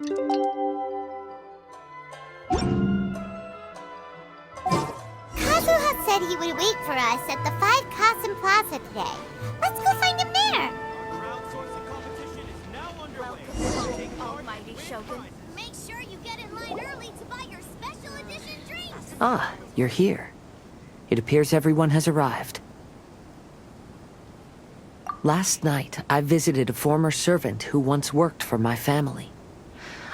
Kazuha said he would wait for us at the 5 Kasen Plaza today. Let's go find him there. Crowdsourcing competition is now underway. Almighty Shogun. Make sure you get in line early to buy your special edition drinks. Ah, you're here. It appears everyone has arrived. Last night, I visited a former servant who once worked for my family.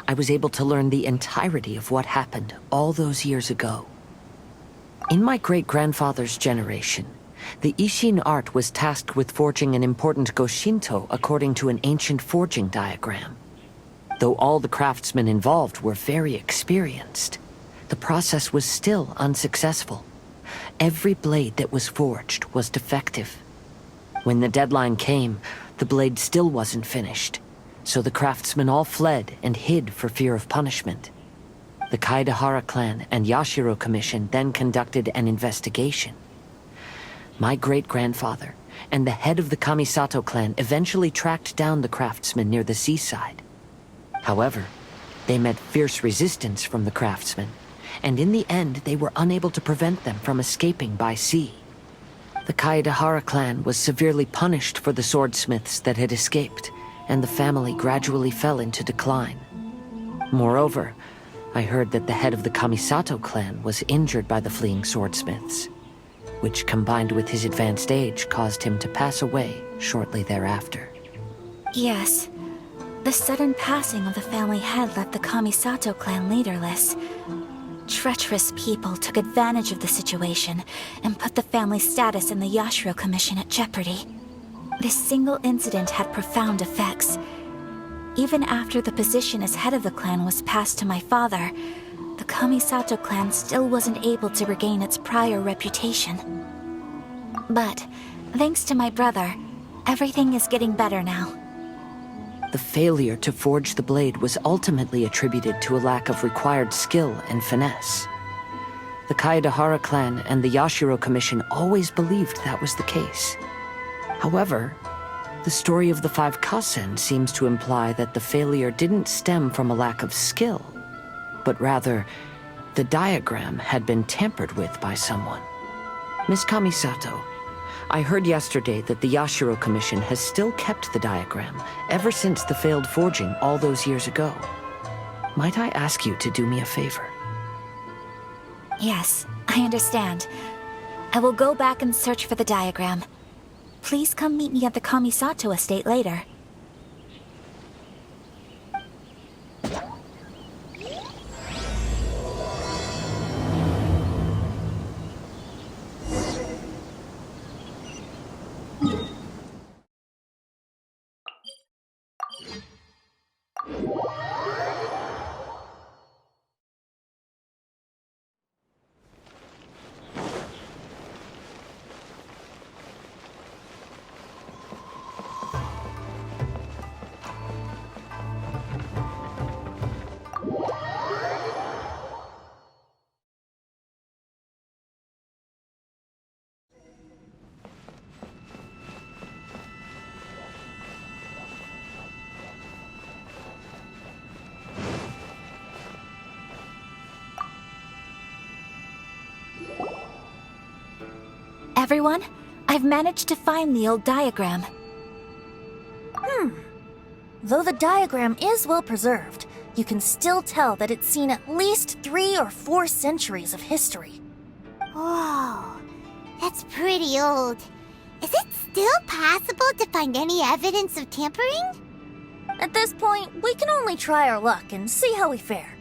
I was able to learn the entirety of what happened all those years ago. In my great-grandfather's generation, the Ishin art was tasked with forging an important Goshinto according to an ancient forging diagram. Though all the craftsmen involved were very experienced, the process was still unsuccessful. Every blade that was forged was defective. When the deadline came, the blade still wasn't finished, so the craftsmen all fled and hid for fear of punishment. The Kaedehara clan and Yashiro Commission then conducted an investigation. My great-grandfather and the head of the Kamisato clan eventually tracked down the craftsmen near the seaside. However, they met fierce resistance from the craftsmen, and in the end they were unable to prevent them from escaping by sea. The Kaedehara clan was severely punished for the swordsmiths that had escaped, and the family gradually fell into decline. Moreover, I heard that the head of the Kamisato clan was injured by the fleeing swordsmiths, which combined with his advanced age caused him to pass away shortly thereafter. Yes. The sudden passing of the family head left the Kamisato clan leaderless. Treacherous people took advantage of the situation and put the family's status in the Yashiro Commission at jeopardy. This single incident had profound effects. Even after the position as head of the clan was passed to my father, the Kamisato clan still wasn't able to regain its prior reputation. But, thanks to my brother, everything is getting better now. The failure to forge the blade was ultimately attributed to a lack of required skill and finesse. The Kaedehara clan and the Yashiro Commission always believed that was the case. However, the story of the 5 Kasen seems to imply that the failure didn't stem from a lack of skill, but rather, the diagram had been tampered with by someone. Miss Kamisato, I heard yesterday that the Yashiro Commission has still kept the diagram ever since the failed forging all those years ago. Might I ask you to do me a favor? Yes, I understand. I will go back and search for the diagram. Please come meet me at the Kamisato estate later. Everyone, I've managed to find the old diagram. Though the diagram is well preserved, you can still tell that it's seen at least 3 or 4 centuries of history. Whoa, that's pretty old. Is it still possible to find any evidence of tampering? At this point, we can only try our luck and see how we fare.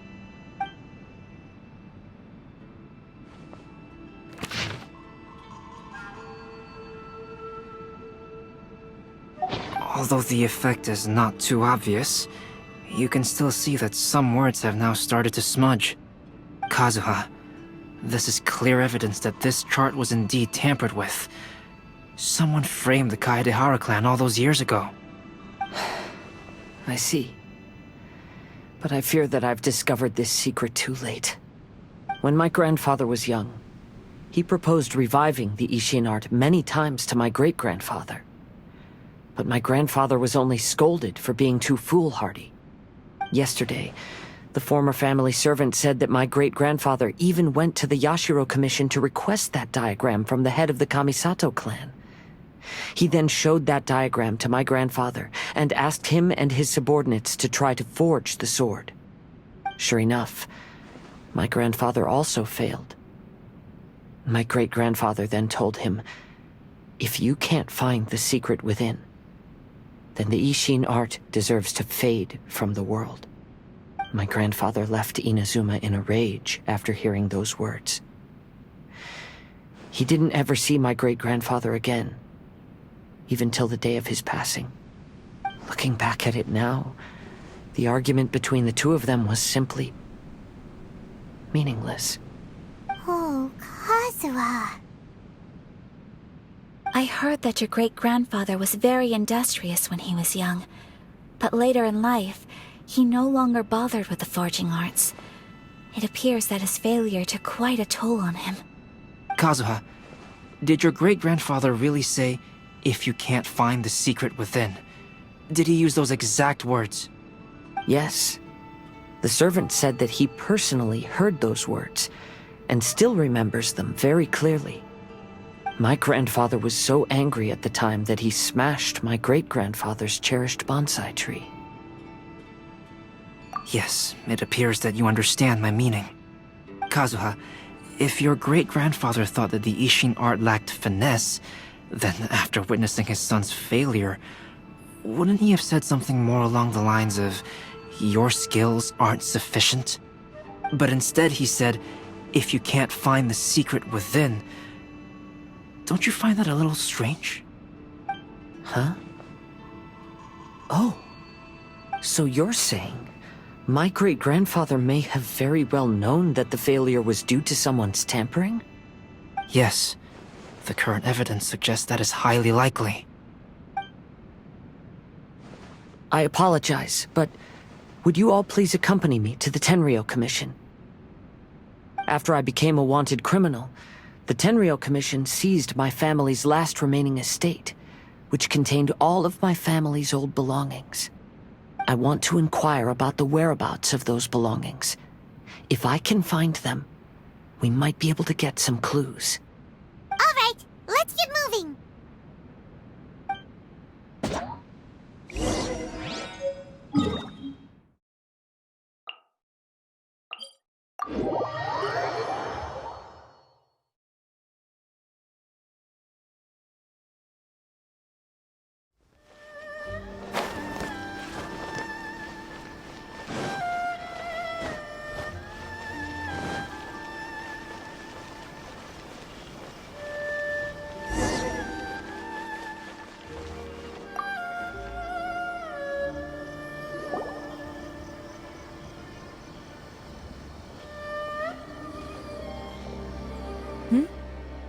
Although the effect is not too obvious, you can still see that some words have now started to smudge. Kazuha, this is clear evidence that this chart was indeed tampered with. Someone framed the Kaedehara clan all those years ago. I see. But I fear that I've discovered this secret too late. When my grandfather was young, he proposed reviving the Ishin art many times to my great-grandfather. But my grandfather was only scolded for being too foolhardy. Yesterday, the former family servant said that my great-grandfather even went to the Yashiro Commission to request that diagram from the head of the Kamisato clan. He then showed that diagram to my grandfather and asked him and his subordinates to try to forge the sword. Sure enough, my grandfather also failed. My great-grandfather then told him, "If you can't find the secret within, then the Ishin art deserves to fade from the world." My grandfather left Inazuma in a rage after hearing those words. He didn't ever see my great-grandfather again, even till the day of his passing. Looking back at it now, the argument between the two of them was simply meaningless. Oh, Kazuha. I heard that your great-grandfather was very industrious when he was young, but later in life, he no longer bothered with the forging arts. It appears that his failure took quite a toll on him. Kazuha, did your great-grandfather really say, "If you can't find the secret within"? Did he use those exact words? Yes. The servant said that he personally heard those words, and still remembers them very clearly. My grandfather was so angry at the time that he smashed my great-grandfather's cherished bonsai tree. Yes, it appears that you understand my meaning. Kazuha, if your great-grandfather thought that the Ishin art lacked finesse, then after witnessing his son's failure, wouldn't he have said something more along the lines of, "Your skills aren't sufficient"? But instead he said, "If you can't find the secret within." Don't you find that a little strange? Huh? Oh. So you're saying my great-grandfather may have very well known that the failure was due to someone's tampering? Yes. The current evidence suggests that is highly likely. I apologize, but would you all please accompany me to the Tenryou Commission? After I became a wanted criminal, the Tenryou Commission seized my family's last remaining estate, which contained all of my family's old belongings. I want to inquire about the whereabouts of those belongings. If I can find them, we might be able to get some clues. All right, let's get moving.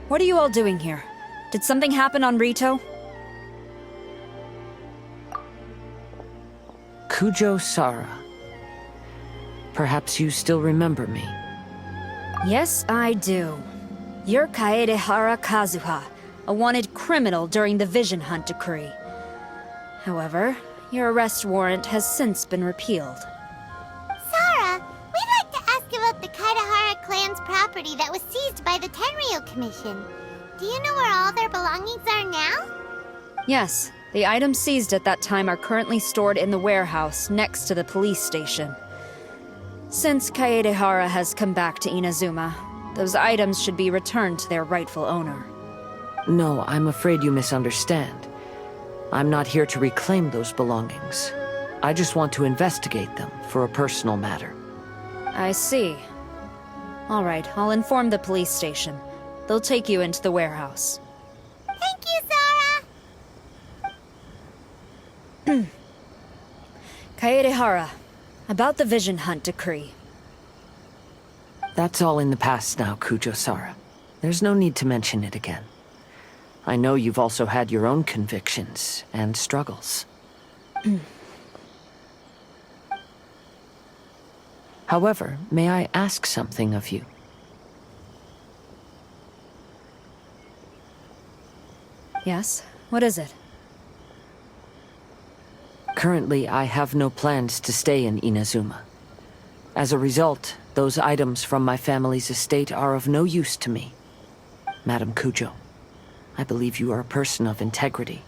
What are you all doing here? Did something happen on Rito? Kujo Sara. Perhaps you still remember me. Yes, I do. You're Kaedehara Kazuha, a wanted criminal during the Vision Hunt decree. However, your arrest warrant has since been repealed. Sara, we'd like to ask about the Kaedehara clan's property that was seized by the Tenryou Commission. Do you know where all their belongings are now? Yes, the items seized at that time are currently stored in the warehouse next to the police station. Since Kaedehara has come back to Inazuma, those items should be returned to their rightful owner. No, I'm afraid you misunderstand. I'm not here to reclaim those belongings. I just want to investigate them for a personal matter. I see. All right, I'll inform the police station. They'll take you into the warehouse. Thank you, Sara! Kaedehara, about the Vision Hunt decree. That's all in the past now, Kujo-Sara. There's no need to mention it again. I know you've also had your own convictions and struggles. However, may I ask something of you? Yes? What is it? Currently, I have no plans to stay in Inazuma. As a result, those items from my family's estate are of no use to me. Madam Kujo, I believe you are a person of integrity.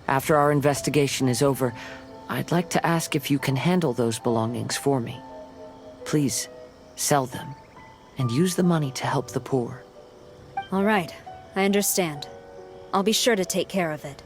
After our investigation is over, I'd like to ask if you can handle those belongings for me. Please, sell them, and use the money to help the poor. All right, I understand. I'll be sure to take care of it.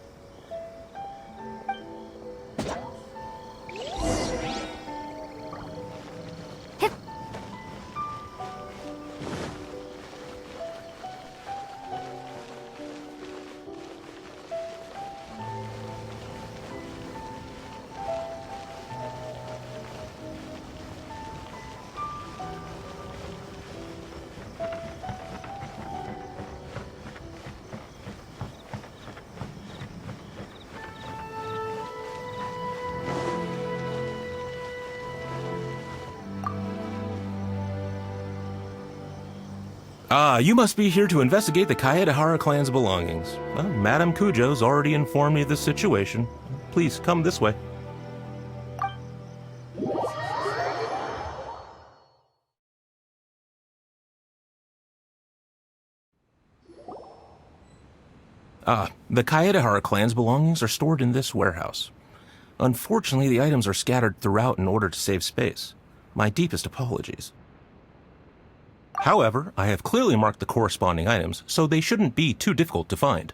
You must be here to investigate the Kaedehara clan's belongings. Well, Madame Kujo's already informed me of the situation. Please, come this way. The Kaedehara clan's belongings are stored in this warehouse. Unfortunately, the items are scattered throughout in order to save space. My deepest apologies. However, I have clearly marked the corresponding items, so they shouldn't be too difficult to find.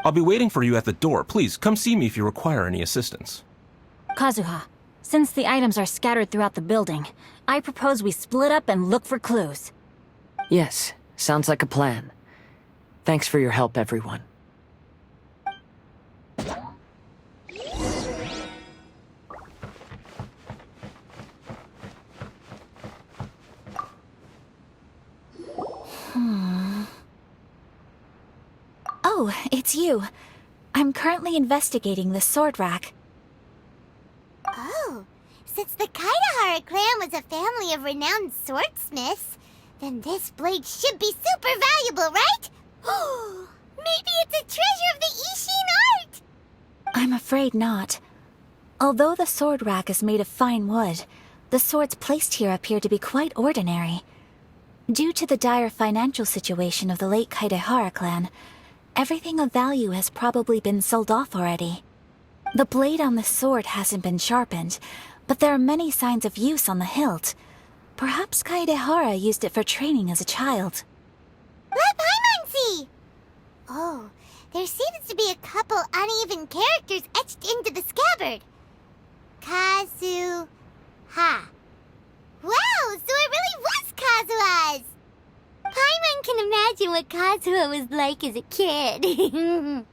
I'll be waiting for you at the door. Please, come see me if you require any assistance. Kazuha, since the items are scattered throughout the building, I propose we split up and look for clues. Yes, sounds like a plan. Thanks for your help, everyone. Oh, it's you. I'm currently investigating the sword rack. Oh, since the Kaidahara clan was a family of renowned swordsmiths, then this blade should be super valuable, right? Oh, maybe it's a treasure of the Ishin art! I'm afraid not. Although the sword rack is made of fine wood, the swords placed here appear to be quite ordinary. Due to the dire financial situation of the late Kaedehara clan, everything of value has probably been sold off already. The blade on the sword hasn't been sharpened, but there are many signs of use on the hilt. Perhaps Kaedehara used it for training as a child. Let Paimon see! Oh, there seems to be a couple uneven characters etched into the scabbard. Kazu... Ha. Wow, so it really was Kazuha's! Paimon can imagine what Kazuha was like as a kid.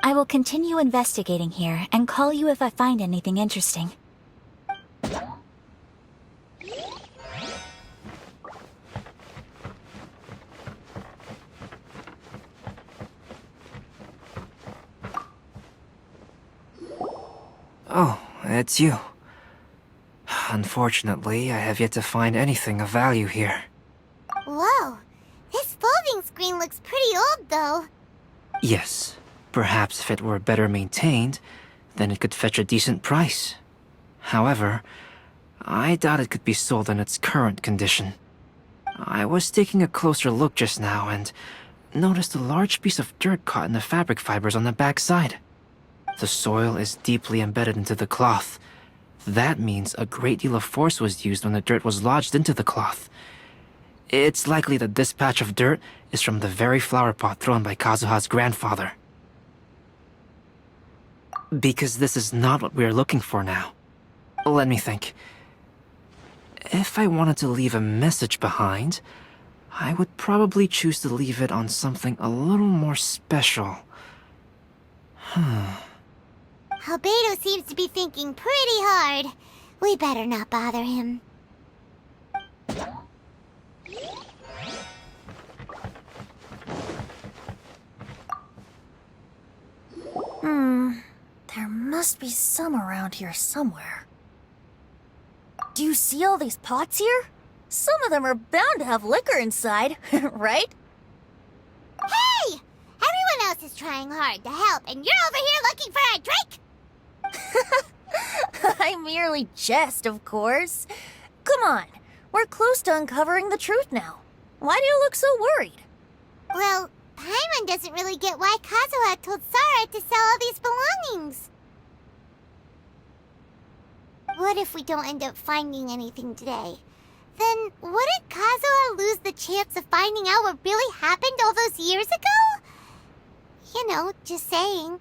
I will continue investigating here and call you if I find anything interesting. Oh, it's you. Unfortunately, I have yet to find anything of value here. Whoa, this folding screen looks pretty old, though. Yes, perhaps if it were better maintained, then it could fetch a decent price. However, I doubt it could be sold in its current condition. I was taking a closer look just now and noticed a large piece of dirt caught in the fabric fibers on the back side. The soil is deeply embedded into the cloth. That means a great deal of force was used when the dirt was lodged into the cloth. It's likely that this patch of dirt is from the very flower pot thrown by Kazuha's grandfather. Because this is not what we are looking for now. Let me think. If I wanted to leave a message behind, I would probably choose to leave it on something a little more special. Albedo seems to be thinking pretty hard. We better not bother him. There must be some around here somewhere. Do you see all these pots here? Some of them are bound to have liquor inside, right? Hey! Everyone else is trying hard to help, and you're over here looking for a drink? I merely jest, of course. Come on, we're close to uncovering the truth now. Why do you look so worried? Well, Paimon doesn't really get why Kazuha told Sarah to sell all these belongings. What if we don't end up finding anything today? Then wouldn't Kazuha lose the chance of finding out what really happened all those years ago? You know, just saying.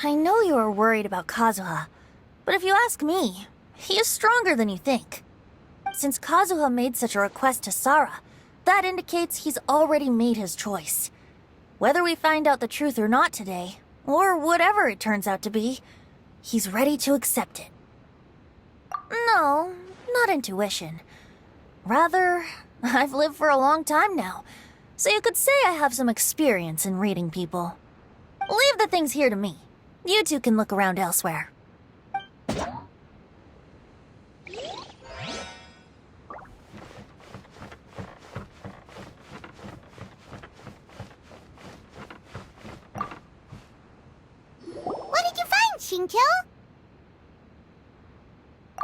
I know you are worried about Kazuha, but if you ask me, he is stronger than you think. Since Kazuha made such a request to Sarah, that indicates he's already made his choice. Whether we find out the truth or not today, or whatever it turns out to be, he's ready to accept it. No, not intuition. Rather, I've lived for a long time now, so you could say I have some experience in reading people. Leave the things here to me. You two can look around elsewhere. What did you find, Shinkyo?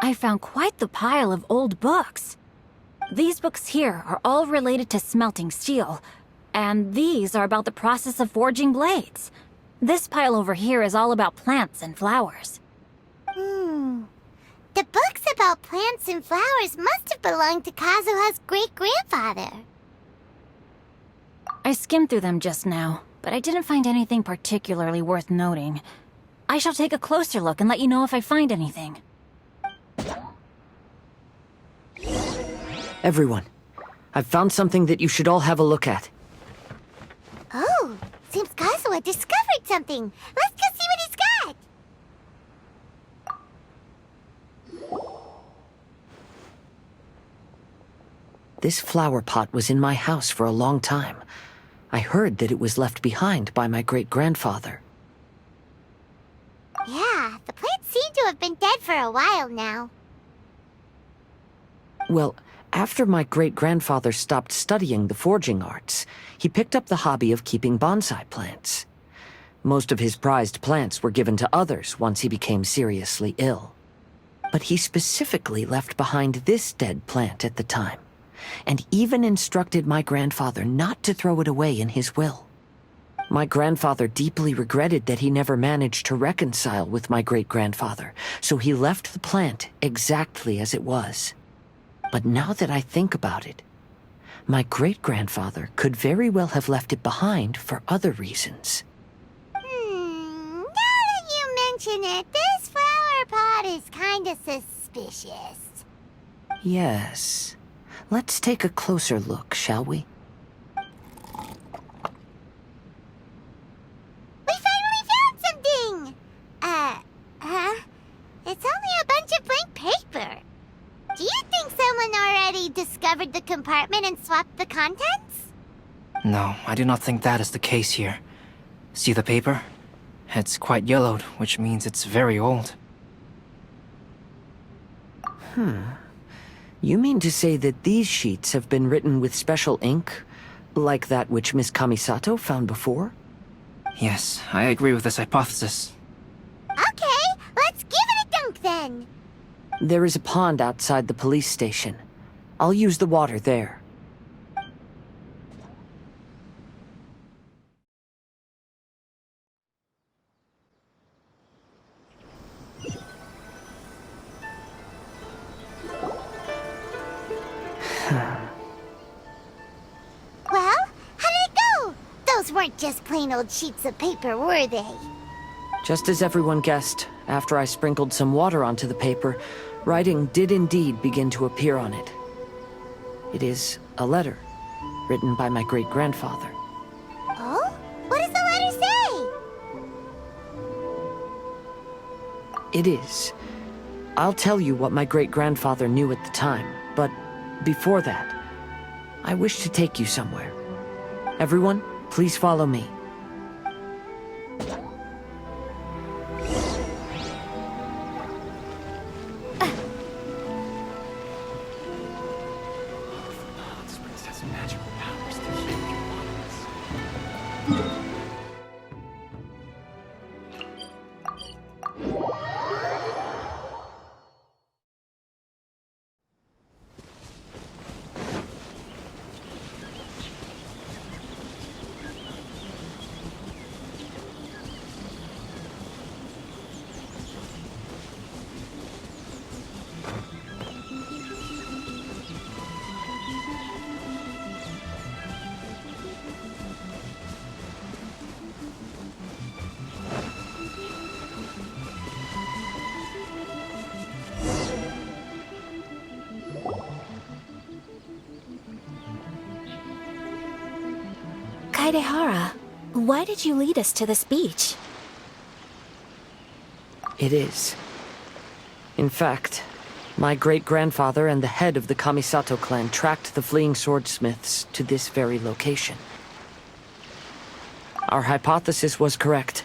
I found quite the pile of old books. These books here are all related to smelting steel, and these are about the process of forging blades. This pile over here is all about plants and flowers. The books about plants and flowers must have belonged to Kazuha's great-grandfather. I skimmed through them just now, but I didn't find anything particularly worth noting. I shall take a closer look and let you know if I find anything. Everyone, I've found something that you should all have a look at. Oh, seems Kazuha discovered something. Let's go see what he's got. This flower pot was in my house for a long time. I heard that it was left behind by my great-grandfather. Yeah, the plants seem to have been dead for a while now. Well, after my great-grandfather stopped studying the forging arts, he picked up the hobby of keeping bonsai plants. Most of his prized plants were given to others once he became seriously ill. But he specifically left behind this dead plant at the time, and even instructed my grandfather not to throw it away in his will. My grandfather deeply regretted that he never managed to reconcile with my great-grandfather, so he left the plant exactly as it was. But now that I think about it, my great-grandfather could very well have left it behind for other reasons. Now that you mention it, this flower pot is kinda suspicious. Yes. Let's take a closer look, shall we? We finally found something! It's only a bunch of blank paper. Do you think someone already discovered the compartment and swapped the contents? No, I do not think that is the case here. See the paper? It's quite yellowed, which means it's very old. You mean to say that these sheets have been written with special ink, like that which Miss Kamisato found before? Yes, I agree with this hypothesis. Okay, let's give it a dunk then. There is a pond outside the police station. I'll use the water there. Well, how did it go? Those weren't just plain old sheets of paper, were they? Just as everyone guessed, after I sprinkled some water onto the paper, writing did indeed begin to appear on it. It is a letter, written by my great-grandfather. Oh? What does the letter say? It is. I'll tell you what my great-grandfather knew at the time, but before that, I wish to take you somewhere. Everyone, please follow me. Kaedehara, why did you lead us to this beach? It is. In fact, my great-grandfather and the head of the Kamisato clan tracked the fleeing swordsmiths to this very location. Our hypothesis was correct.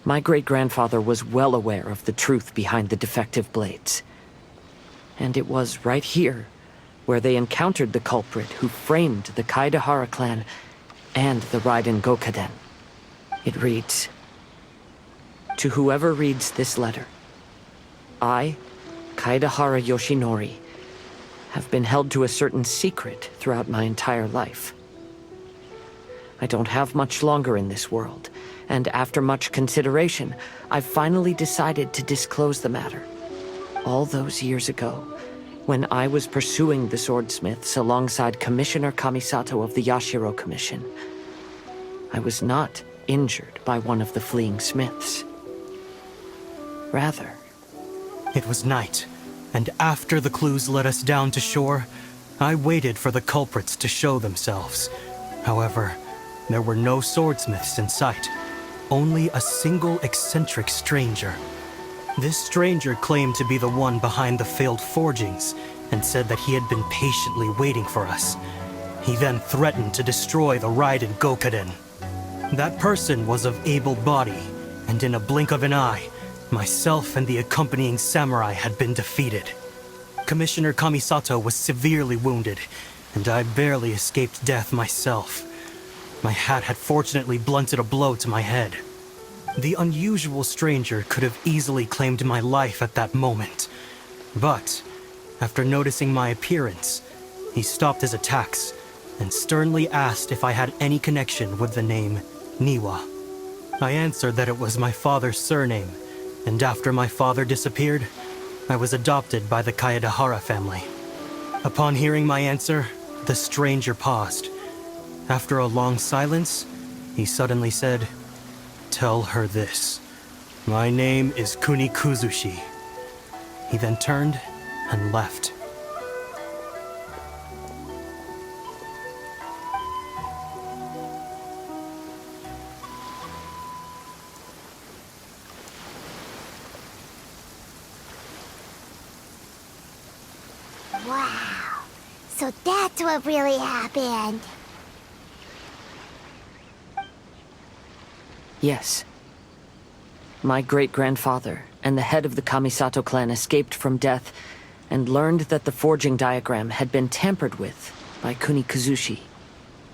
My great-grandfather was well aware of the truth behind the defective blades. And it was right here where they encountered the culprit who framed the Kaedehara clan and the Raiden Gokaden. It reads, "To whoever reads this letter, I, Kaedehara Yoshinori, have been held to a certain secret throughout my entire life. I don't have much longer in this world, and after much consideration, I've finally decided to disclose the matter. All those years ago, when I was pursuing the swordsmiths alongside Commissioner Kamisato of the Yashiro Commission, I was not injured by one of the fleeing smiths. Rather, It was night, and after the clues led us down to shore, I waited for the culprits to show themselves. However, there were no swordsmiths in sight, only a single eccentric stranger. This stranger claimed to be the one behind the failed forgings and said that he had been patiently waiting for us. He then threatened to destroy the Raiden Gokaden. That person was of able body, and in a blink of an eye, myself and the accompanying samurai had been defeated. Commissioner Kamisato was severely wounded, and I barely escaped death myself. My hat had fortunately blunted a blow to my head. The unusual stranger could have easily claimed my life at that moment. But, after noticing my appearance, he stopped his attacks and sternly asked if I had any connection with the name Niwa. I answered that it was my father's surname, and after my father disappeared, I was adopted by the Kaedehara family. Upon hearing my answer, the stranger paused. After a long silence, he suddenly said, "Tell her this. My name is Kuni Kuzushi." He then turned and left. Wow. So that's what really happened. Yes. My great-grandfather and the head of the Kamisato clan escaped from death and learned that the forging diagram had been tampered with by Kuni Kuzushi.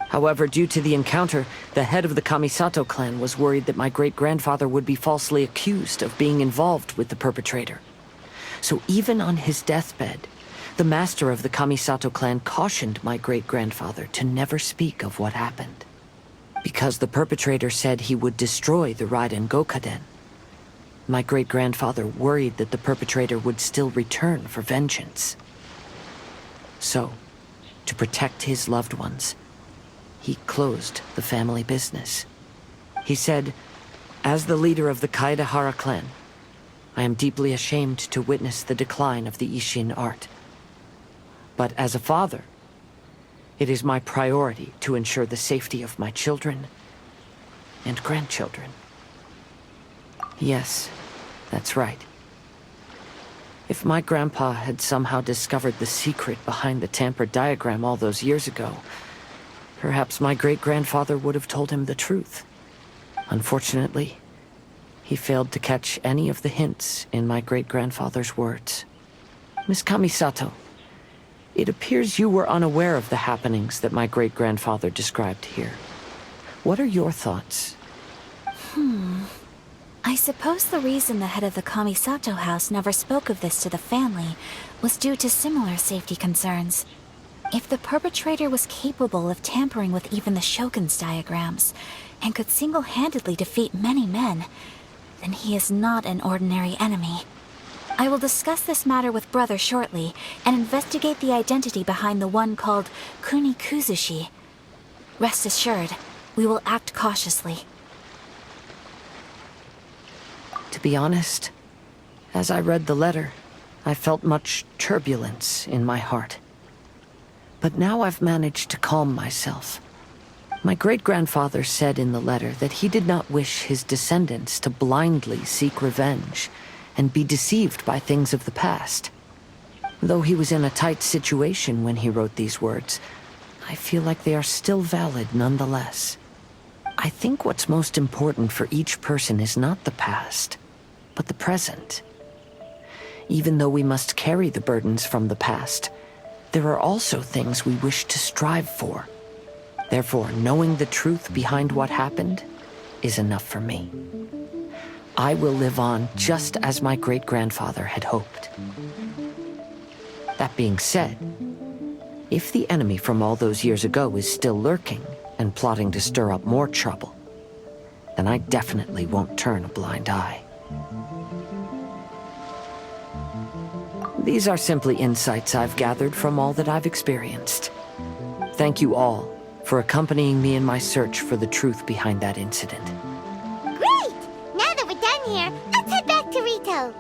However, due to the encounter, the head of the Kamisato clan was worried that my great-grandfather would be falsely accused of being involved with the perpetrator. So even on his deathbed, the master of the Kamisato clan cautioned my great-grandfather to never speak of what happened. Because the perpetrator said he would destroy the Raiden Gokaden, my great-grandfather worried that the perpetrator would still return for vengeance. So, to protect his loved ones, he closed the family business. He said, "As the leader of the Kaedehara clan, I am deeply ashamed to witness the decline of the Ishin art. But as a father, it is my priority to ensure the safety of my children and grandchildren." Yes, that's right. If my grandpa had somehow discovered the secret behind the tampered diagram all those years ago, perhaps my great-grandfather would have told him the truth. Unfortunately, he failed to catch any of the hints in my great-grandfather's words. Miss Kamisato, it appears you were unaware of the happenings that my great-grandfather described here. What are your thoughts? I suppose the reason the head of the Kamisato house never spoke of this to the family was due to similar safety concerns. If the perpetrator was capable of tampering with even the Shogun's diagrams, and could single-handedly defeat many men, then he is not an ordinary enemy. I will discuss this matter with Brother shortly, and investigate the identity behind the one called Kuni Kuzushi. Rest assured, we will act cautiously. To be honest, as I read the letter, I felt much turbulence in my heart. But now I've managed to calm myself. My great-grandfather said in the letter that he did not wish his descendants to blindly seek revenge and be deceived by things of the past. Though he was in a tight situation when he wrote these words, I feel like they are still valid nonetheless. I think what's most important for each person is not the past, but the present. Even though we must carry the burdens from the past, there are also things we wish to strive for. Therefore, knowing the truth behind what happened is enough for me. I will live on just as my great-grandfather had hoped. That being said, if the enemy from all those years ago is still lurking and plotting to stir up more trouble, then I definitely won't turn a blind eye. These are simply insights I've gathered from all that I've experienced. Thank you all for accompanying me in my search for the truth behind that incident. Great! Now that we're done here, let's head back to Rito.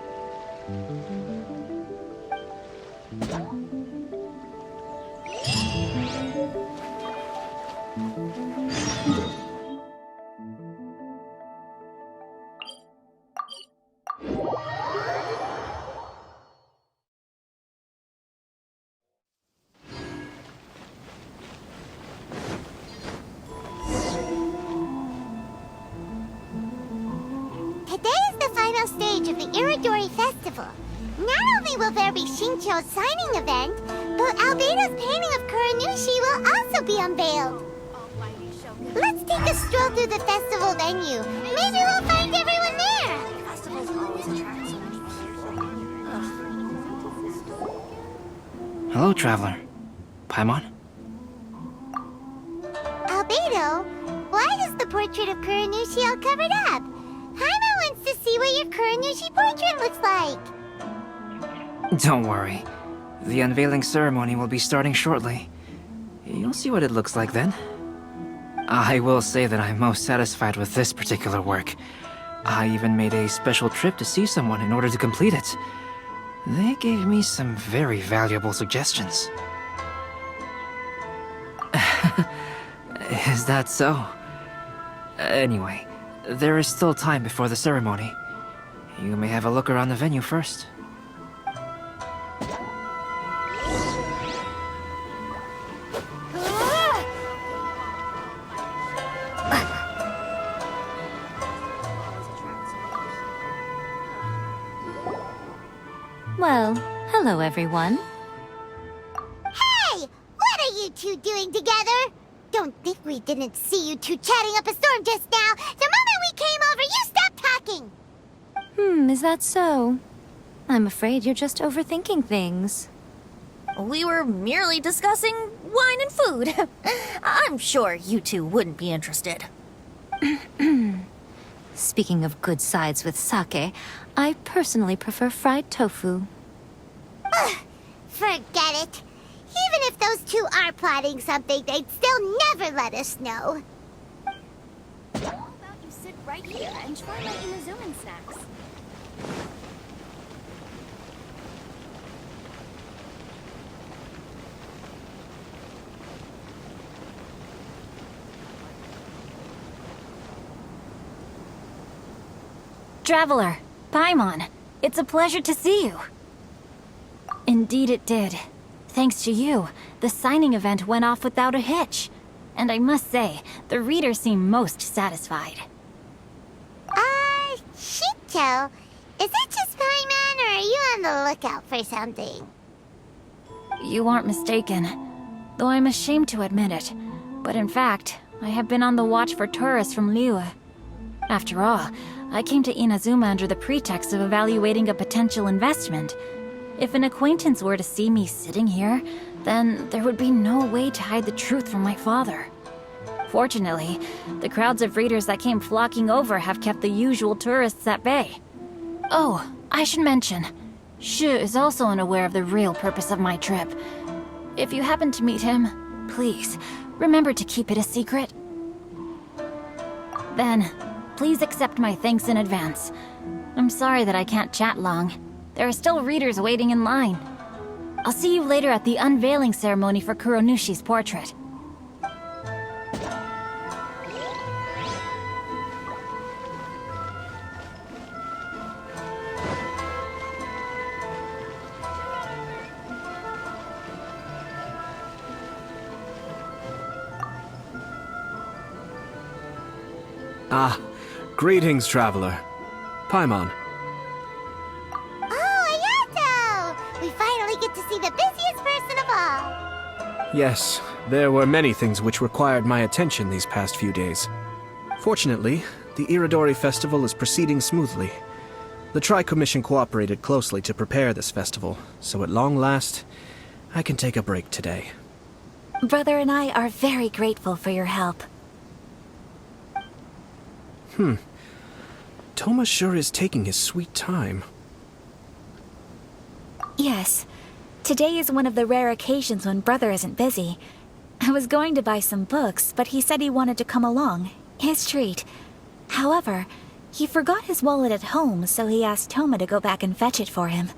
Today is the final stage of the Iridori Festival. Not only will there be Shincho's signing event, but Albedo's painting of Kuranushi will also be unveiled. Let's take a stroll through the festival venue. Maybe we'll find everyone there. Hello, traveler. Paimon? Albedo, why is the portrait of Kuranushi all covered up? Paimon wants to see what your Kuranushi portrait looks like. Don't worry. The unveiling ceremony will be starting shortly. You'll see what it looks like then. I will say that I'm most satisfied with this particular work. I even made a special trip to see someone in order to complete it. They gave me some very valuable suggestions. Is that so? Anyway, there is still time before the ceremony. You may have a look around the venue first. Well, hello everyone. Hey! What are you two doing together? Don't think we didn't see you two chatting up a storm just now. The moment we came over, you stopped talking. Is that so? I'm afraid you're just overthinking things. We were merely discussing wine and food. I'm sure you two wouldn't be interested. Speaking of good sides with sake, I personally prefer fried tofu. Forget it. Even if those two are plotting something, they'd still never let us know. How about you sit right here and try my Inazuman snacks? Traveler, Paimon, it's a pleasure to see you. Indeed it did. Thanks to you, the signing event went off without a hitch. And I must say, the readers seem most satisfied. Shincho, is it just Paimon, or are you on the lookout for something? You aren't mistaken, though I'm ashamed to admit it. But in fact, I have been on the watch for tourists from Liyue. After all, I came to Inazuma under the pretext of evaluating a potential investment. If an acquaintance were to see me sitting here, then there would be no way to hide the truth from my father. Fortunately, the crowds of readers that came flocking over have kept the usual tourists at bay. Oh, I should mention, Shu is also unaware of the real purpose of my trip. If you happen to meet him, please, remember to keep it a secret. Then, please accept my thanks in advance. I'm sorry that I can't chat long. There are still readers waiting in line. I'll see you later at the unveiling ceremony for Kuronushi's portrait. Ah, greetings, traveler. Paimon. Oh, Ayato! We finally get to see the busiest person of all. Yes, there were many things which required my attention these past few days. Fortunately, the Iridori Festival is proceeding smoothly. The Tri-Commission cooperated closely to prepare this festival, so at long last, I can take a break today. Brother and I are very grateful for your help. Toma sure is taking his sweet time. Yes. Today is one of the rare occasions when Brother isn't busy. I was going to buy some books, but he said he wanted to come along. His treat. However, he forgot his wallet at home, so he asked Toma to go back and fetch it for him.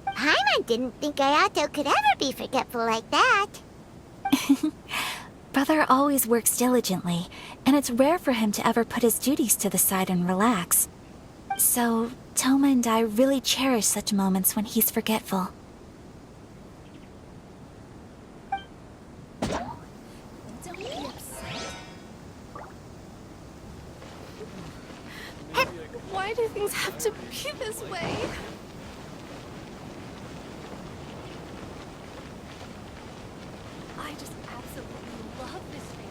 Paimon didn't think Ayato could ever be forgetful like that. Brother always works diligently, and it's rare for him to ever put his duties to the side and relax. So, Toma and I really cherish such moments when he's forgetful. Don't be upset. Why do things have to be this way? I just absolutely love this family.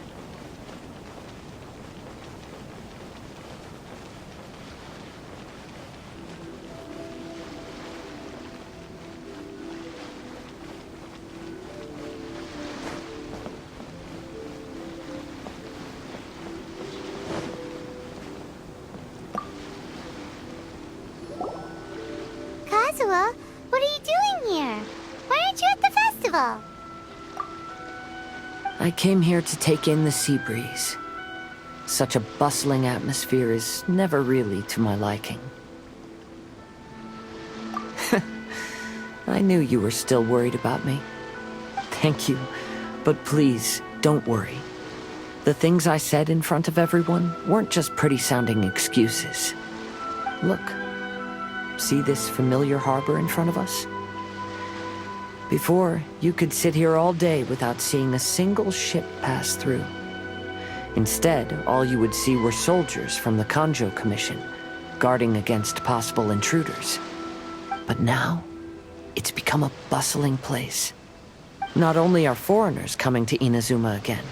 Kazuha, what are you doing here? Why aren't you at the festival? I came here to take in the sea breeze. Such a bustling atmosphere is never really to my liking. I knew you were still worried about me. Thank you, but please, don't worry. The things I said in front of everyone weren't just pretty-sounding excuses. Look, see this familiar harbor in front of us? Before, you could sit here all day without seeing a single ship pass through. Instead, all you would see were soldiers from the Kanjo Commission, guarding against possible intruders. But now, it's become a bustling place. Not only are foreigners coming to Inazuma again,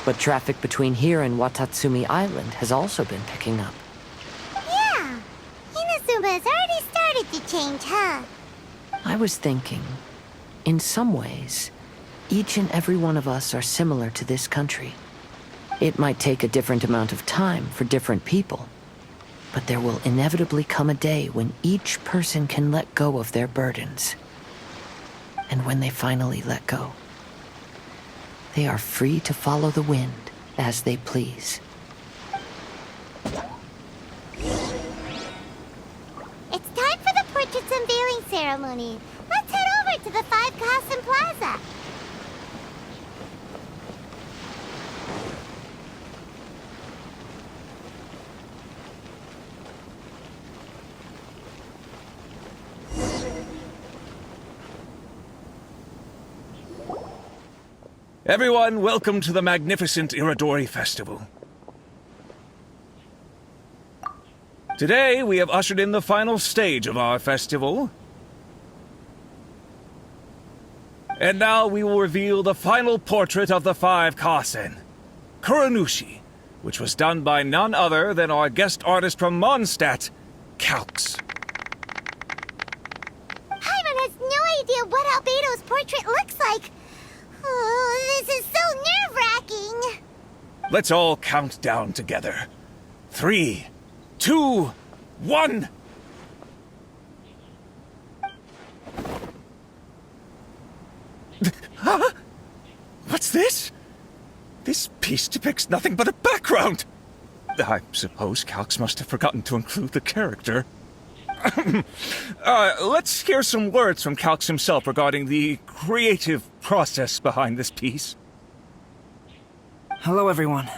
but traffic between here and Watatsumi Island has also been picking up. Yeah, Inazuma has already started to change, huh? I was thinking, in some ways, each and every one of us are similar to this country. It might take a different amount of time for different people, but there will inevitably come a day when each person can let go of their burdens. And when they finally let go, they are free to follow the wind as they please. It's time for the portraits unveiling ceremony. Let's head over to the Five Kasen Plaza. Everyone, welcome to the magnificent Iridori Festival. Today, we have ushered in the final stage of our festival. And now we will reveal the final portrait of the Five Kasen, Kuranushi, which was done by none other than our guest artist from Mondstadt, Calx. Paimon has no idea what Albedo's portrait looks like. Oh, this is so nerve-wracking. Let's all count down together. 3, 2, 1. Huh? What's this? This piece depicts nothing but a background. I suppose Calx must have forgotten to include the character. Let's hear some words from Calx himself regarding the creative process behind this piece. Hello, everyone.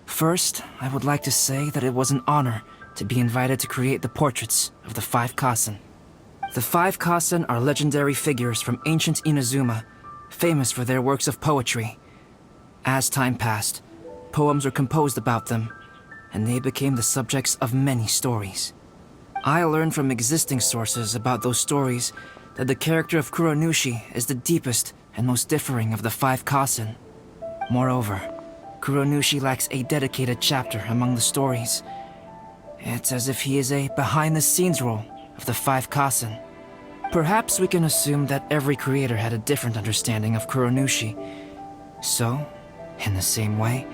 First, I would like to say that it was an honor to be invited to create the portraits of the Five Kasen. The Five Kasen are legendary figures from ancient Inazuma, famous for their works of poetry. As time passed, poems were composed about them, and they became the subjects of many stories. I learned from existing sources about those stories that the character of Kuronushi is the deepest and most differing of the 5 Kasen. Moreover, Kuronushi lacks a dedicated chapter among the stories. It's as if he is a behind-the-scenes role of the 5 Kasen. Perhaps we can assume that every creator had a different understanding of Kuronushi. So, in the same way,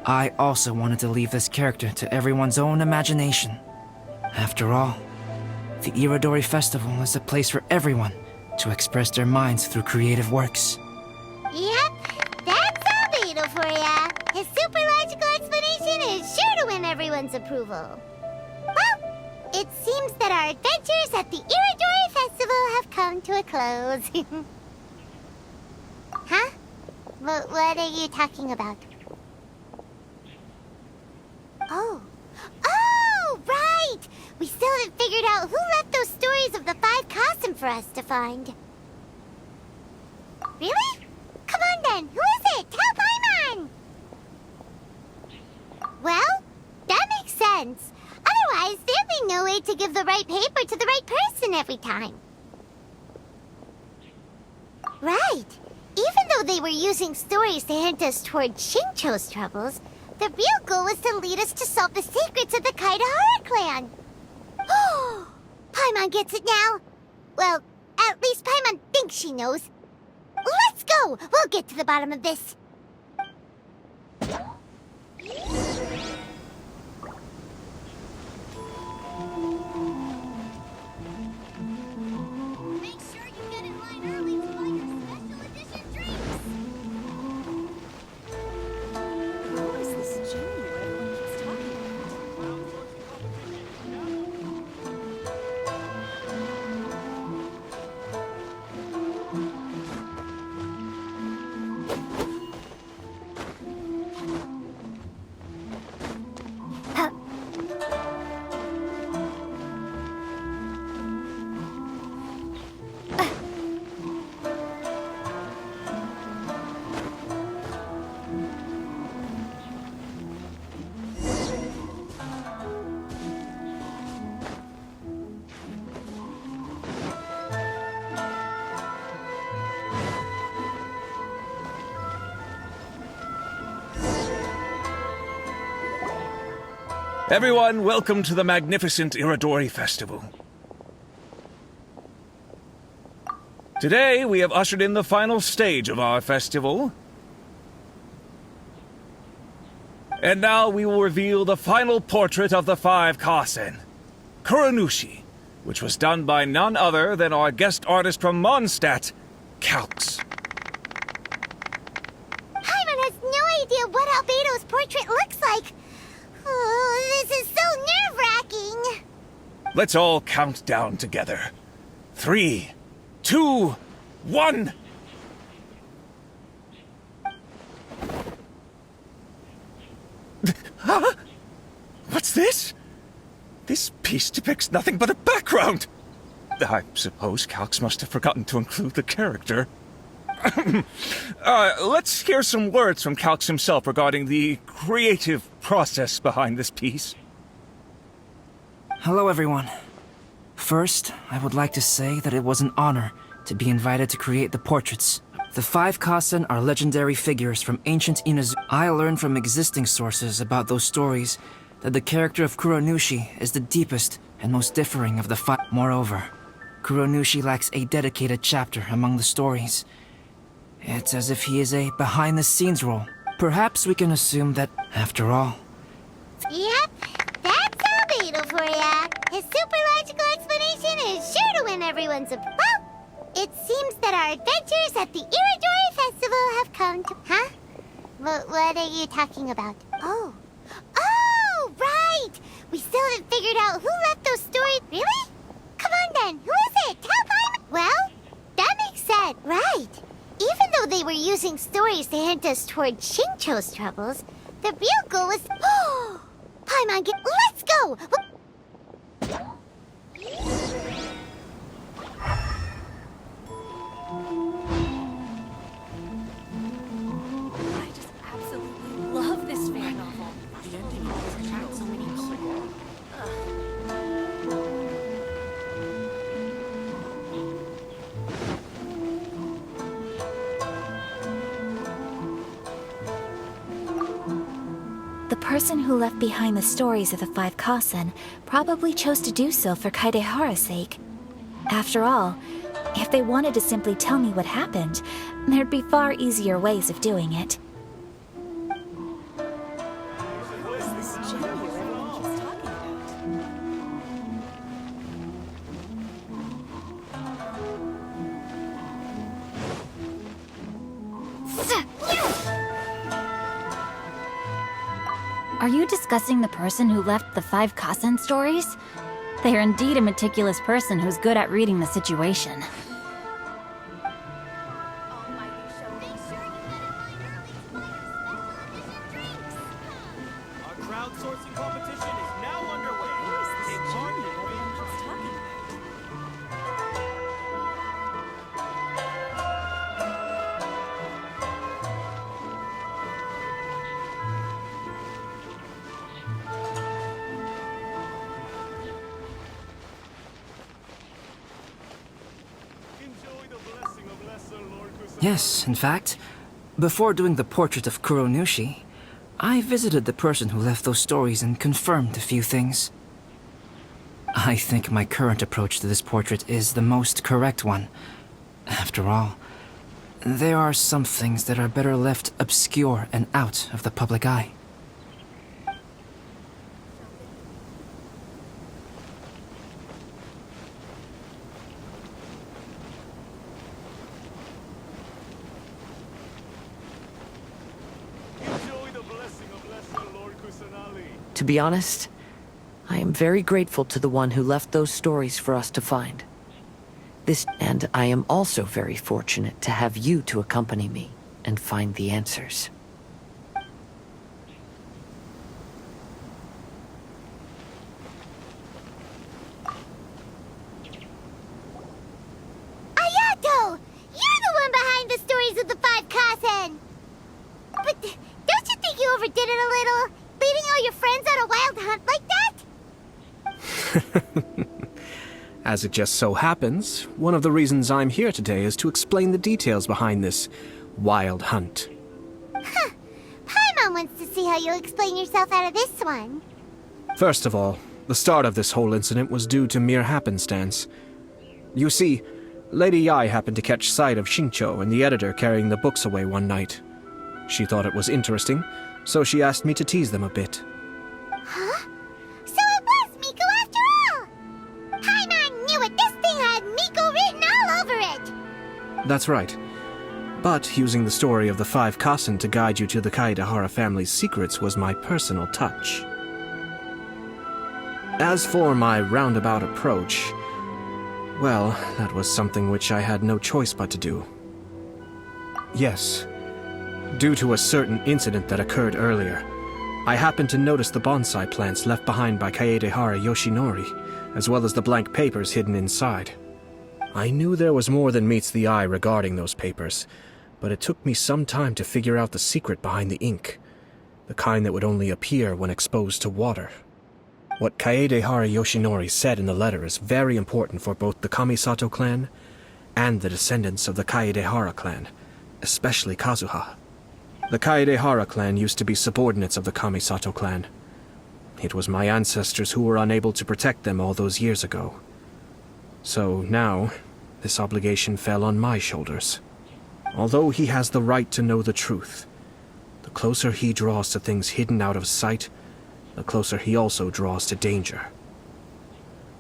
I also wanted to leave this character to everyone's own imagination. After all, the Irodori Festival is a place for everyone to express their minds through creative works. Yep, that's Albedo for ya. His super logical explanation is sure to win everyone's approval. Well, it seems that our adventures at the Irodori Festival have come to a close. Huh? What are you talking about? Oh, right! We still haven't figured out who left those stories of the 5 Kasen for us to find. Really? Come on then, who is it? Tell Paimon! Well, that makes sense. Otherwise, there'd be no way to give the right paper to the right person every time. Right. Even though they were using stories to hint us toward Shincho's troubles, the real goal was to lead us to solve the secrets of the Kaedehara clan. Oh, Paimon gets it now. Well, at least Paimon thinks she knows. Let's go! We'll get to the bottom of this. Make sure you get in line early to buy your special edition drinks. Who is this junior everyone keeps talking about? Everyone, welcome to the magnificent Irodori Festival. Today, we have ushered in the final stage of our festival. And now we will reveal the final portrait of the 5 Kasen, Kuronushi, which was done by none other than our guest artist from Mondstadt, Calx. Paimon has no idea what Albedo's portrait looks like. Oh, this is so nerve-wracking. Let's all count down together. 3, 2, 1. Huh? What's this? This piece depicts nothing but a background. I suppose Calx must have forgotten to include the character. Let's hear some words from Calx himself regarding the creative process behind this piece. Hello, everyone. First, I would like to say that it was an honor to be invited to create the portraits. The 5 Kasen are legendary figures from ancient Inazuma. I learned from existing sources about those stories that the character of Kuronushi is the deepest and most differing of the 5. Moreover, Kuronushi lacks a dedicated chapter among the stories. It's as if he is a behind-the-scenes role. Perhaps we can assume that, after all... Yep, that's Albedo for ya. His super logical explanation is sure to win everyone's approval. Well, it seems that our adventures at the Irodori Festival have come to... Huh? What are you talking about? Oh, right! We still haven't figured out who left those stories. Really? Come on then, who is it? Tell Paimon! Well, that makes sense. Right. Even though they were using stories to hint us toward Shincho's troubles, the real goal was... Oh! Paimon, let's go! I just absolutely love this fan novel. The ending is person who left behind the stories of the Five Kasen probably chose to do so for Kaedehara's sake. After all, if they wanted to simply tell me what happened, there'd be far easier ways of doing it. Are you discussing the person who left the Five Kasen stories? They are indeed a meticulous person who's good at reading the situation. Our crowdsourcing competition is now underway. Take part in Yes, in fact, before doing the portrait of Kuronushi, I visited the person who left those stories and confirmed a few things. I think my current approach to this portrait is the most correct one. After all, there are some things that are better left obscure and out of the public eye. To be honest, I am very grateful to the one who left those stories for us to find. And I am also very fortunate to have you to accompany me and find the answers. Ayato! You're the one behind the stories of the Five Kasen! But don't you think you overdid it a little? Leading all your friends on a wild hunt like that? As it just so happens, one of the reasons I'm here today is to explain the details behind this wild hunt. Huh. Paimon wants to see how you'll explain yourself out of this one. First of all, the start of this whole incident was due to mere happenstance. You see, Lady Yai happened to catch sight of Shincho and the editor carrying the books away one night. She thought it was interesting, so she asked me to tease them a bit. Huh? So it was Miko after all! Paimon knew it! This thing had Miko written all over it! That's right. But using the story of the Five Kasen to guide you to the Kaedehara family's secrets was my personal touch. As for my roundabout approach, well, that was something which I had no choice but to do. Yes. Due to a certain incident that occurred earlier, I happened to notice the bonsai plants left behind by Kaedehara Yoshinori, as well as the blank papers hidden inside. I knew there was more than meets the eye regarding those papers, but it took me some time to figure out the secret behind the ink, the kind that would only appear when exposed to water. What Kaedehara Yoshinori said in the letter is very important for both the Kamisato clan and the descendants of the Kaedehara clan, especially Kazuha. The Kaedehara clan used to be subordinates of the Kamisato clan. It was my ancestors who were unable to protect them all those years ago. So now, this obligation fell on my shoulders. Although he has the right to know the truth, the closer he draws to things hidden out of sight, the closer he also draws to danger.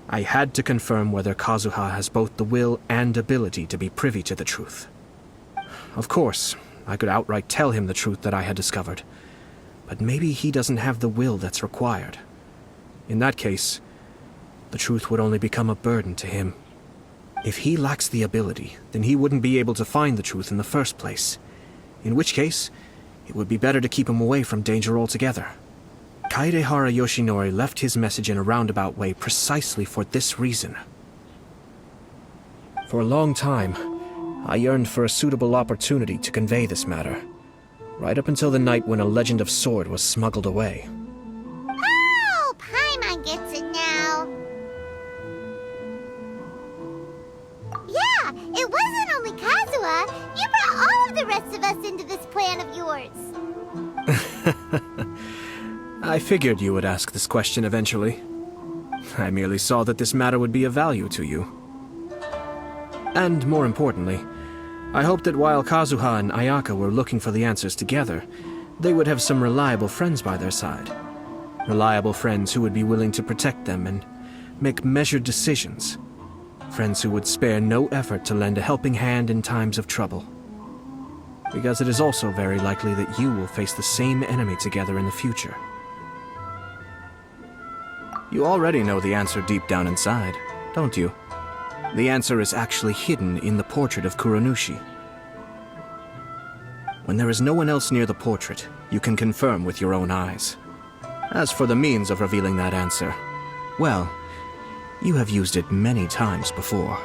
I had to confirm whether Kazuha has both the will and ability to be privy to the truth. Of course, I could outright tell him the truth that I had discovered, but maybe he doesn't have the will that's required. In that case, the truth would only become a burden to him. If he lacks the ability, then he wouldn't be able to find the truth in the first place, in which case, it would be better to keep him away from danger altogether. Kaedehara Yoshinori left his message in a roundabout way precisely for this reason. For a long time, I yearned for a suitable opportunity to convey this matter, right up until the night when a legend of sword was smuggled away. Oh, Paimon gets it now. Yeah, it wasn't only Kazuha. You brought all of the rest of us into this plan of yours. I figured you would ask this question eventually. I merely saw that this matter would be of value to you. And more importantly, I hoped that while Kazuha and Ayaka were looking for the answers together, they would have some reliable friends by their side. Reliable friends who would be willing to protect them and make measured decisions. Friends who would spare no effort to lend a helping hand in times of trouble. Because it is also very likely that you will face the same enemy together in the future. You already know the answer deep down inside, don't you? The answer is actually hidden in the portrait of Kuranushi. When there is no one else near the portrait, you can confirm with your own eyes. As for the means of revealing that answer, well, you have used it many times before.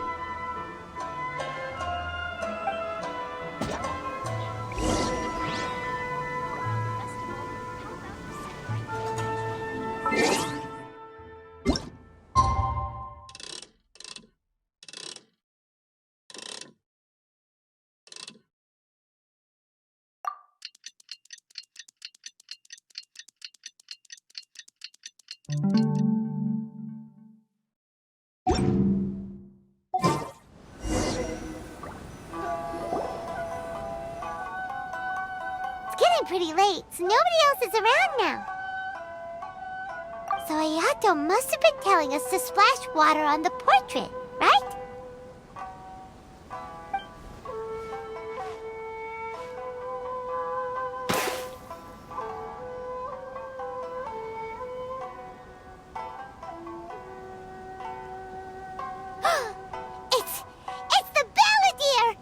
It's getting pretty late, so nobody else is around now. So Ayato must have been telling us to splash water on the portrait, right? It's the balladeer!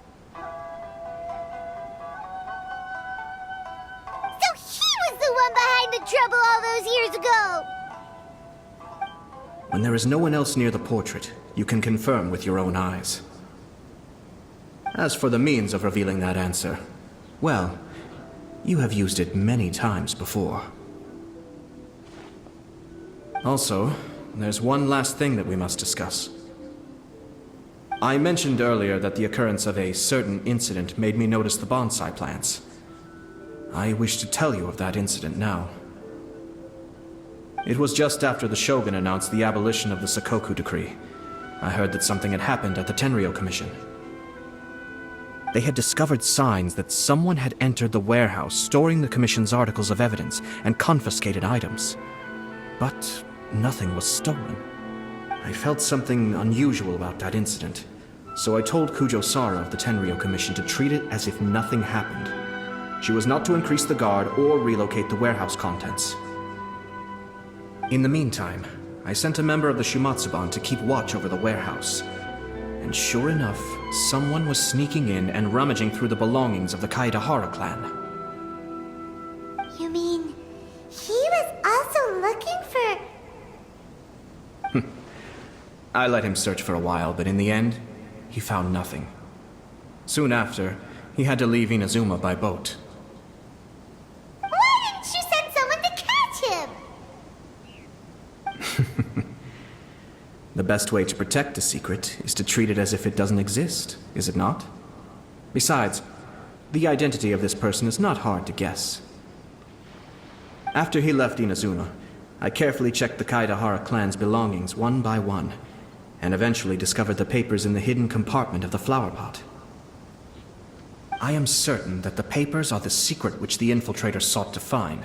So he was the one behind the trouble all those years ago! When there is no one else near the portrait, you can confirm with your own eyes. As for the means of revealing that answer, well, you have used it many times before. Also, there's one last thing that we must discuss. I mentioned earlier that the occurrence of a certain incident made me notice the bonsai plants. I wish to tell you of that incident now. It was just after the Shogun announced the abolition of the Sakoku decree. I heard that something had happened at the Tenryou Commission. They had discovered signs that someone had entered the warehouse storing the Commission's articles of evidence and confiscated items. But nothing was stolen. I felt something unusual about that incident, so I told Kujo Sara of the Tenryou Commission to treat it as if nothing happened. She was not to increase the guard or relocate the warehouse contents. In the meantime, I sent a member of the Shumatsuban to keep watch over the warehouse. And sure enough, someone was sneaking in and rummaging through the belongings of the Kaedahara clan. You mean he was also looking for... I let him search for a while, but in the end, he found nothing. Soon after, he had to leave Inazuma by boat. Why didn't you send someone to catch him? The best way to protect a secret is to treat it as if it doesn't exist, is it not? Besides, the identity of this person is not hard to guess. After he left Inazuma, I carefully checked the Kaedahara clan's belongings one by one, and eventually discovered the papers in the hidden compartment of the flower pot. I am certain that the papers are the secret which the infiltrator sought to find,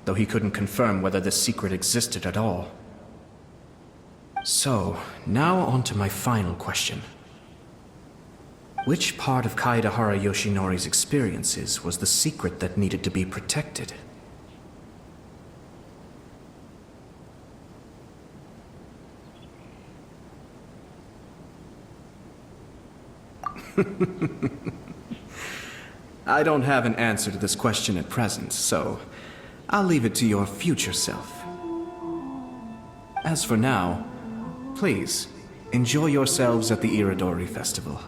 though he couldn't confirm whether this secret existed at all. So, now on to my final question. Which part of Kaedahara Yoshinori's experiences was the secret that needed to be protected? I don't have an answer to this question at present, so I'll leave it to your future self. As for now, please, enjoy yourselves at the Iridori Festival.